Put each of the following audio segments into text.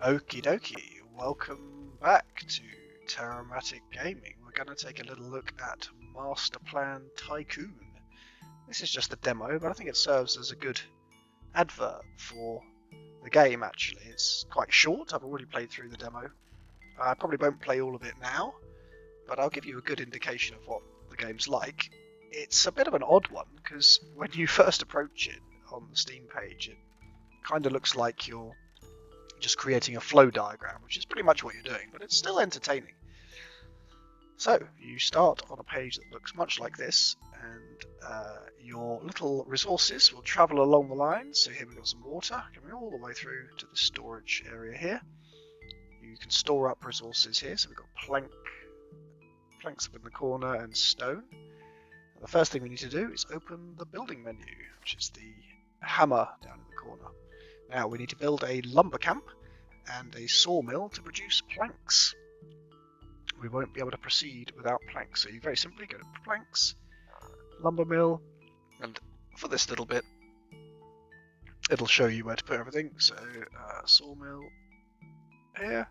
Okie dokie, welcome back to Terramatic Gaming. We're going to take a little look at Master Plan Tycoon. This is just a demo, but I think it serves as a good advert for the game actually. It's quite short, I've already played through the demo. I probably won't play all of it now, but I'll give you a good indication of what the game's like. It's a bit of an odd one, because when you first approach it on the Steam page, it kind of looks like you're just creating a flow diagram, which is pretty much what you're doing, but it's still entertaining. So you start on a page that looks much like this, and your little resources will travel along the line. So here we've got some water coming all the way through to the storage area here. You can store up resources here, so we've got planks up in the corner and stone. And the first thing we need to do is open the building menu, which is the hammer down in the corner. Now we need to build a lumber camp and a sawmill to produce planks. We won't be able to proceed without planks, so you very simply go to planks, lumber mill, and for this little bit it'll show you where to put everything. So sawmill here,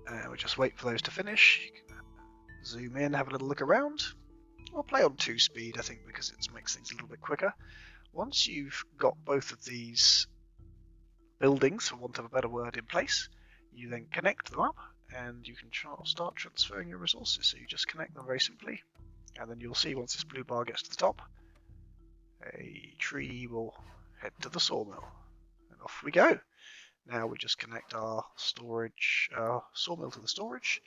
and we'll just wait for those to finish. You can zoom in, have a little look around. We'll play on 2 speed, I think, because it makes things a little bit quicker. Once you've got both of these buildings, for want of a better word, in place, you then connect them up and you can start transferring your resources. So you just connect them very simply, and then you'll see once this blue bar gets to the top, a tree will head to the sawmill, and off we go. Now we just connect our sawmill to the storage,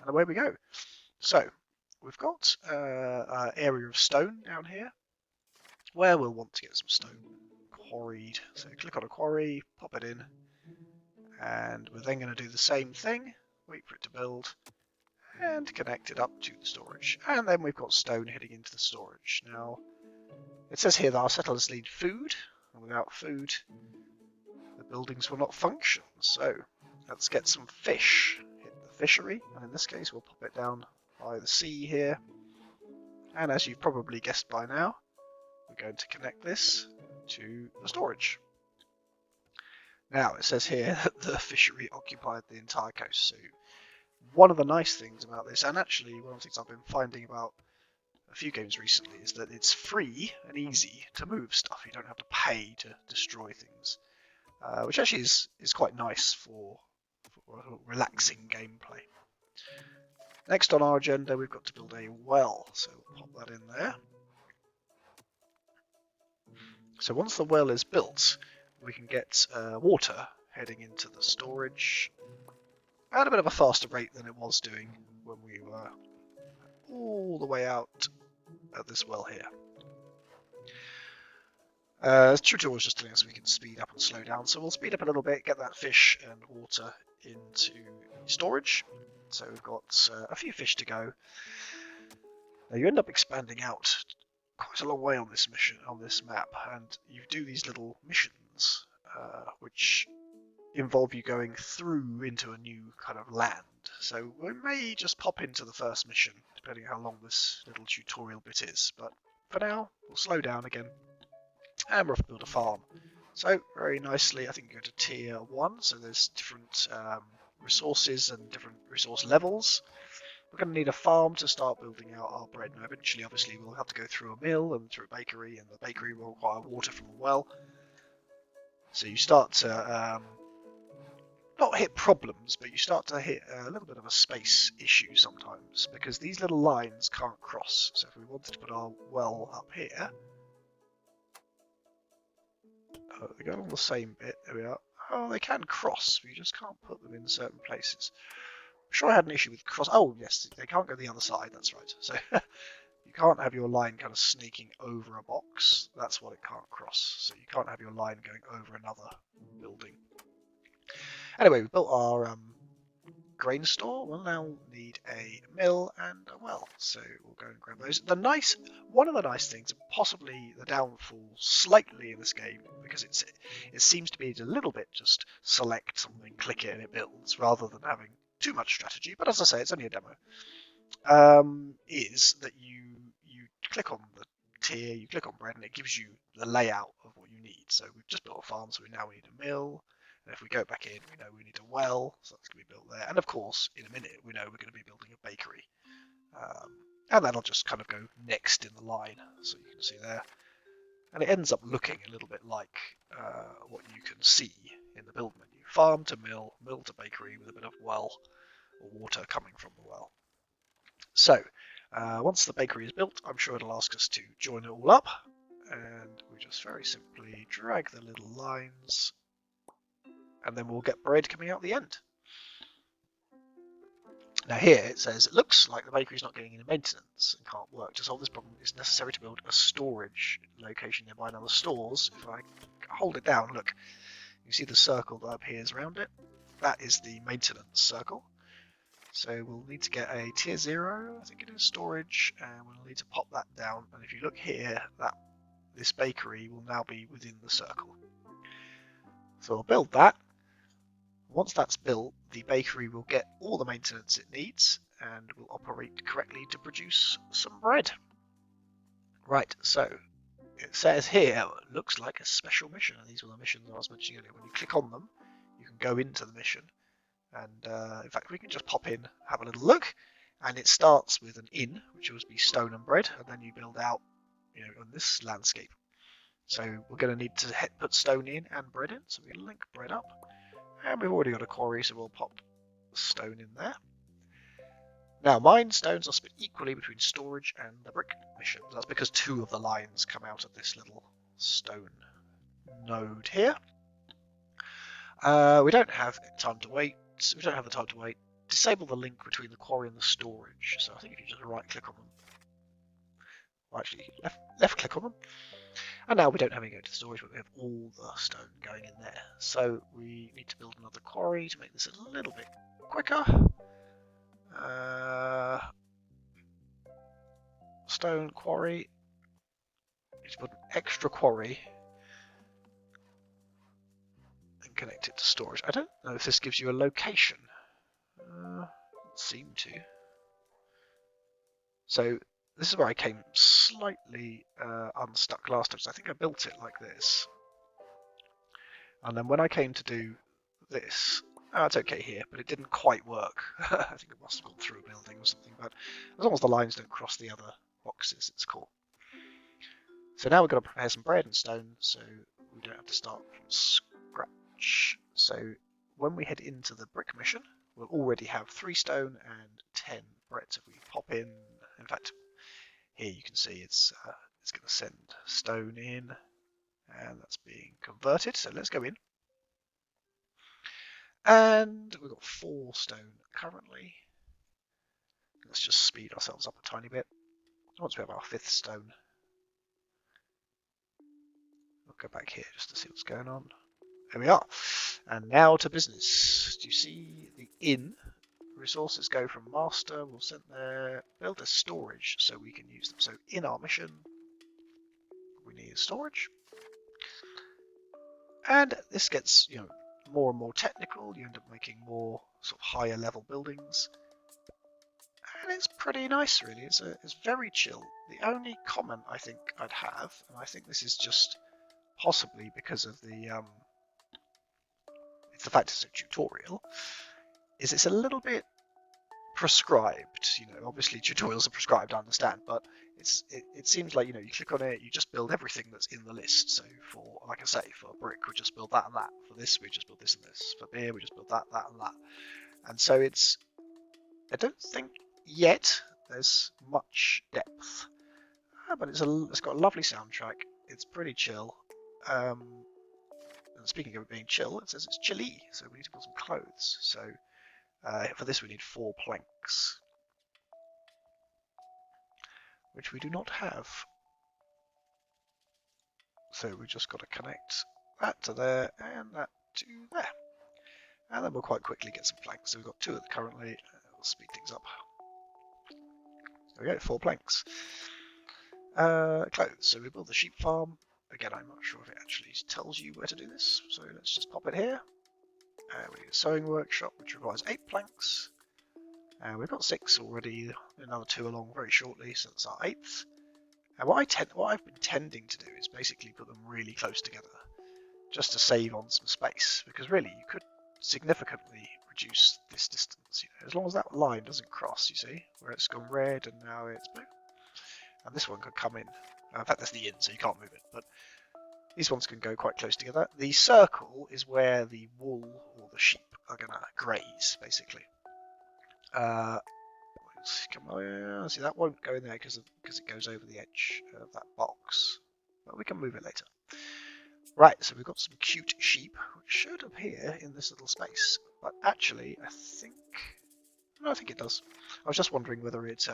and away we go. So we've got an area of stone down here where we'll want to get some stone quarried. So click on a quarry, pop it in, and we're then going to do the same thing, wait for it to build, and connect it up to the storage. And then we've got stone heading into the storage. Now, it says here that our settlers need food, and without food, the buildings will not function. So let's get some fish. Hit the fishery, and in this case, we'll pop it down by the sea here. And as you've probably guessed by now, we're going to connect this to the storage. Now it says here that the fishery occupied the entire coast. So one of the nice things about this, and actually one of the things I've been finding about a few games recently, is that it's free and easy to move stuff. You don't have to pay to destroy things, which actually is quite nice for relaxing gameplay. Next on our agenda, we've got to build a well, so we'll pop that in there. So once the well is built, we can get water heading into the storage at a bit of a faster rate than it was doing when we were all the way out at this well here. Tutorial is just telling us we can speed up and slow down, so we'll speed up a little bit, get that fish and water into storage. So we've got a few fish to go. Now you end up expanding out quite a long way on this mission, on this map, and you do these little missions which involve you going through into a new kind of land. So we may just pop into the first mission, depending on how long this little tutorial bit is, but for now we'll slow down again and we're off to build a farm. So very nicely, I think you go to tier 1, so there's different resources and different resource levels. We're going to need a farm to start building out our bread. Now eventually, obviously, we'll have to go through a mill and through a bakery, and the bakery will require water from the well. So you start to not hit problems, but you start to hit a little bit of a space issue sometimes, because these little lines can't cross. So if we wanted to put our well up here, they go on the same bit, there we are. Oh, they can cross, but you just can't put them in certain places. I'm sure I had an issue with cross. Oh, yes, they can't go the other side, that's right. So you can't have your line kind of sneaking over a box. That's what it can't cross. So you can't have your line going over another building. Anyway, we built our grain store. We'll now need a mill and a well, so we'll go and grab those. One of the nice things, possibly the downfall slightly in this game, because it seems to be a little bit just select something, click it, and it builds, rather than having too much strategy. But as I say, it's only a demo. Is that you click on the tier, you click on bread, and it gives you the layout of what you need. So we've just built a farm, so we now need a mill, And if we go back in, we know we need a well, so that's going to be built there. And of course, in a minute, we know we're going to be building a bakery. And that'll just kind of go next in the line, so you can see there. And it ends up looking a little bit like what you can see in the build menu. Farm to mill, mill to bakery with a bit of well or water coming from the well. So once the bakery is built, I'm sure it'll ask us to join it all up. And we just very simply drag the little lines, and then we'll get bread coming out the end. Now here it says, it looks like the bakery is not getting any maintenance and can't work. To solve this problem, it's necessary to build a storage location nearby. Now the stores, if I hold it down, look, you see the circle that appears around it? That is the maintenance circle. So we'll need to get a tier 0, I think it is, storage, and we'll need to pop that down. And if you look here, this bakery will now be within the circle. So we'll build that. Once that's built, the bakery will get all the maintenance it needs and will operate correctly to produce some bread. Right, so it says here, looks like a special mission, and these were the missions I was mentioning earlier. When you click on them, you can go into the mission, and in fact we can just pop in, have a little look, and it starts with an inn, which will be stone and bread, and then you build out, on this landscape. So we're going to need to put stone in and bread in, so we link bread up. And we've already got a quarry, so we'll pop stone in there. Now, mine stones are split equally between storage and the brick missions. That's because 2 of the lines come out of this little stone node here. We don't have time to wait. We don't have the time to wait. Disable the link between the quarry and the storage. So I think if you just right-click on them, or actually left-click on them. And now we don't have any going to storage, but we have all the stone going in there. So we need to build another quarry to make this a little bit quicker. Stone quarry. Need to put an extra quarry and connect it to storage. I don't know if this gives you a location. Doesn't seem to. So this is where I came slightly unstuck last time. So I think I built it like this. And then when I came to do this, it's okay here, but it didn't quite work. I think it must have gone through a building or something, but as long as the lines don't cross the other boxes, it's cool. So now we've got to prepare some bread and stone, so we don't have to start from scratch. So when we head into the brick mission, we'll already have 3 stone and 10 bread. So if we pop in fact, here you can see it's going to send stone in, and that's being converted. So let's go in. And we've got 4 stone currently. Let's just speed ourselves up a tiny bit. Once we have our 5th stone, we'll go back here just to see what's going on. There we are. And now to business. Do you see the inn? Resources go from master, we'll send there, build a storage so we can use them. So in our mission, we need storage. And this gets, more and more technical. You end up making more sort of higher level buildings. And it's pretty nice, really. It's very chill. The only comment I think I'd have, and I think this is just possibly because of the fact it's a tutorial, is it's a little bit prescribed. Obviously tutorials are prescribed, I understand, but it seems like, you click on it, you just build everything that's in the list. So for, like I say, for brick, we just build that and that. For this, we just build this and this. For beer, we just build that, that and that. And so I don't think yet there's much depth, but it's got a lovely soundtrack. It's pretty chill. And speaking of it being chill, it says it's chilly, so we need to put some clothes. So for this we need 4 planks, which we do not have. So we just got to connect that to there and that to there. And then we'll quite quickly get some planks. So we've got 2 currently. We'll speed things up. There we go, 4 planks. Clothes. So we build the sheep farm. Again, I'm not sure if it actually tells you where to do this. So let's just pop it here. We need a sewing workshop, which requires 8 planks. We've got 6 already, another 2 along very shortly, so that's our 8th. And what I've been tending to do is basically put them really close together just to save on some space, because really you could significantly reduce this distance, as long as that line doesn't cross, you see, where it's gone red and now it's blue. And this one could come in. In fact, that's the inn, so you can't move it, but these ones can go quite close together. The circle is where the wool or the sheep are going to graze, basically. Come on, see, that won't go in there because it goes over the edge of that box. But we can move it later. Right, so we've got some cute sheep, which should appear in this little space. But actually, I think... No, I think it does. I was just wondering whether it...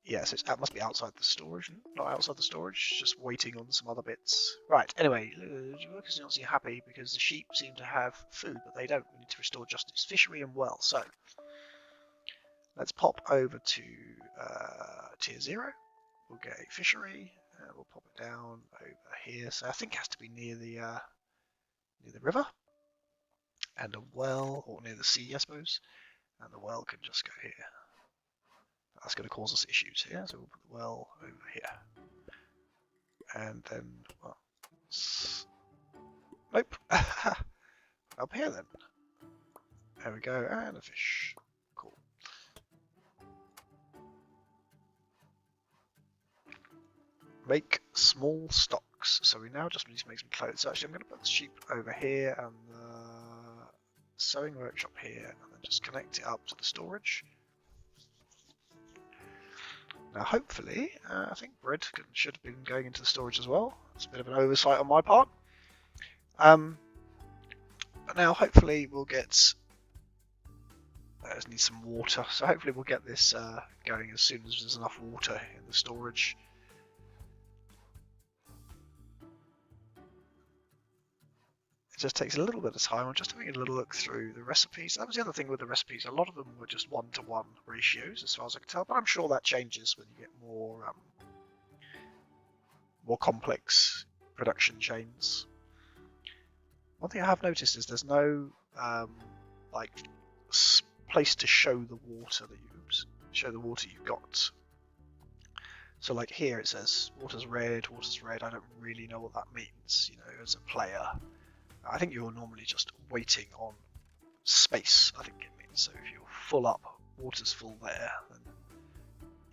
Yes, it must be outside the storage. Not outside the storage, just waiting on some other bits. Right, anyway, workers are not so happy because the sheep seem to have food, but they don't. We need to restore justice, fishery and well. So, let's pop over to tier 0. We'll get a fishery. We'll pop it down over here. So I think it has to be near the river. And a well, or near the sea, I suppose. And the well can just go here. That's going to cause us issues here, so we'll put the well over here. And then, well, nope. Up here then. There we go, and a fish. Cool. Make small stocks. So we now just need to make some clothes. So actually, I'm going to put the sheep over here and the sewing workshop here, and then just connect it up to the storage. Now, hopefully, I think bread should have been going into the storage as well. It's a bit of an oversight on my part. But now, hopefully, we'll get... I just need some water. So hopefully we'll get this going as soon as there's enough water in the storage. It just takes a little bit of time. I'm just having a little look through the recipes. That was the other thing with the recipes. A lot of them were just 1-to-1 ratios, as far as I can tell. But I'm sure that changes when you get more complex production chains. One thing I have noticed is there's no like place to show the water that you've got. So like here it says water's red. I don't really know what that means, as a player. I think you're normally just waiting on space, I think it means. So if you're full up, water's full there, then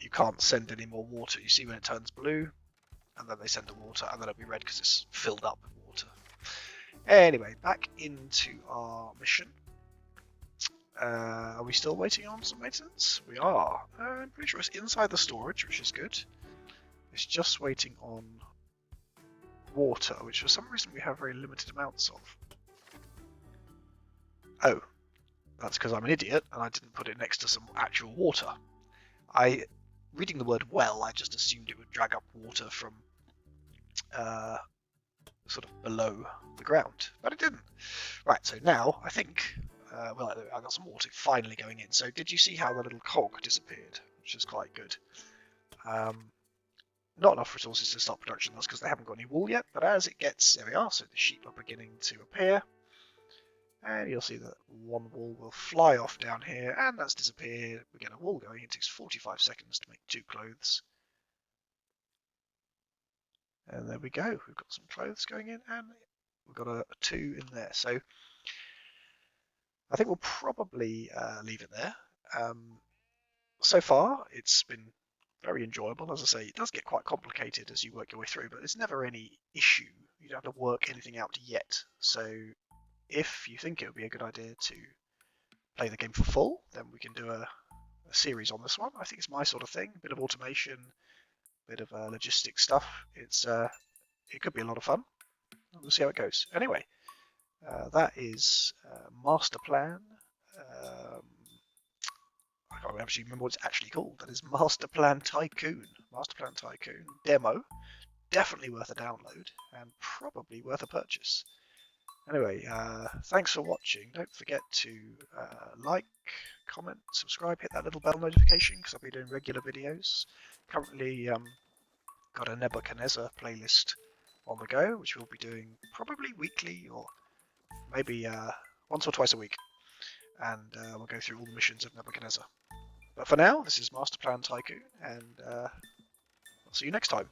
you can't send any more water. You see when it turns blue, and then they send the water, and then it'll be red because it's filled up with water. Anyway, back into our mission. Are we still waiting on some maintenance? We are. I'm pretty sure it's inside the storage, which is good. It's just waiting on water, which for some reason we have very limited amounts of. Oh, that's because I'm an idiot and I didn't put it next to some actual water. Reading the word well, I just assumed it would drag up water from sort of below the ground, but it didn't. Right, so now I think, well, I got some water finally going in. So did you see how the little cog disappeared, which is quite good. Not enough resources to start production, that's because they haven't got any wool yet, but as it gets, there we are, so the sheep are beginning to appear. And you'll see that one wool will fly off down here, and that's disappeared. We get a wool going, it takes 45 seconds to make 2 clothes. And there we go, we've got some clothes going in, and we've got a 2 in there. So I think we'll probably leave it there. So far, it's been very enjoyable. As I say, it does get quite complicated as you work your way through, but there's never any issue. You don't have to work anything out yet. So if you think it would be a good idea to play the game for full, then we can do a series on this one. I think it's my sort of thing. A bit of automation, a bit of logistic stuff. It could be a lot of fun. We'll see how it goes. Anyway, that is Master Plan. I can't actually remember what it's actually called. That is Master Plan Tycoon. Master Plan Tycoon demo. Definitely worth a download and probably worth a purchase. Anyway, thanks for watching. Don't forget to like, comment, subscribe, hit that little bell notification because I'll be doing regular videos. Currently got a Nebuchadnezzar playlist on the go, which we'll be doing probably weekly or maybe once or twice a week. And we'll go through all the missions of Nebuchadnezzar. But for now, this is Master Plan Tycoon, and I'll see you next time.